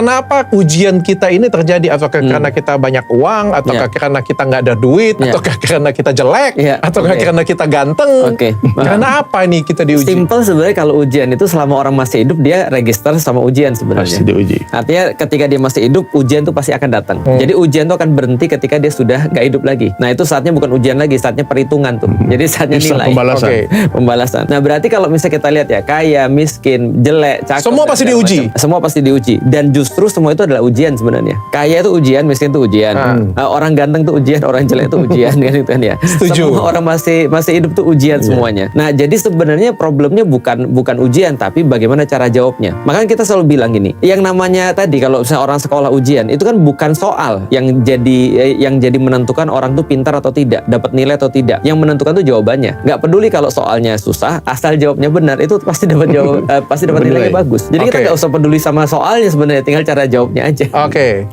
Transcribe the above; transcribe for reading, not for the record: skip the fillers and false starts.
Karena apa ujian kita ini terjadi? Ataukah karena kita banyak uang? Ataukah karena kita nggak ada duit? Ataukah karena kita jelek? Ataukah karena kita ganteng? Karena apa nih kita diuji? Simple sebenarnya kalau ujian itu selama orang masih hidup dia register sama ujian sebenarnya. Pasti diuji. Artinya ketika dia masih hidup ujian itu pasti akan datang. Jadi ujian itu akan berhenti ketika dia sudah nggak hidup lagi. Nah itu saatnya bukan ujian lagi, saatnya perhitungan tuh. Jadi saatnya nilai. Pembalasan. Pembalasan. Nah berarti kalau misalnya kita lihat ya, kaya, miskin, jelek, cakep, semua pasti diuji. Semua pasti diuji. Dan justru semua itu adalah ujian sebenarnya. Kaya itu ujian, miskin itu ujian. Orang ganteng itu ujian, orang jelek itu ujian kan itu kan ya. Setuju. Semua orang masih hidup tuh ujian semuanya. Nah jadi sebenarnya problemnya bukan ujian, tapi bagaimana cara jawabnya. Makanya kita selalu bilang gini, yang namanya tadi kalau misalnya orang sekolah ujian itu kan bukan soal yang jadi menentukan orang tuh pintar atau tidak, dapat nilai atau tidak. Yang menentukan tuh jawabannya. Nggak peduli kalau soalnya susah, asal jawabnya benar itu pasti dapat pasti dapat nilai bagus. Jadi kita nggak usah peduli sama soalnya sebenarnya, tinggal cara jawabnya aja. Oke.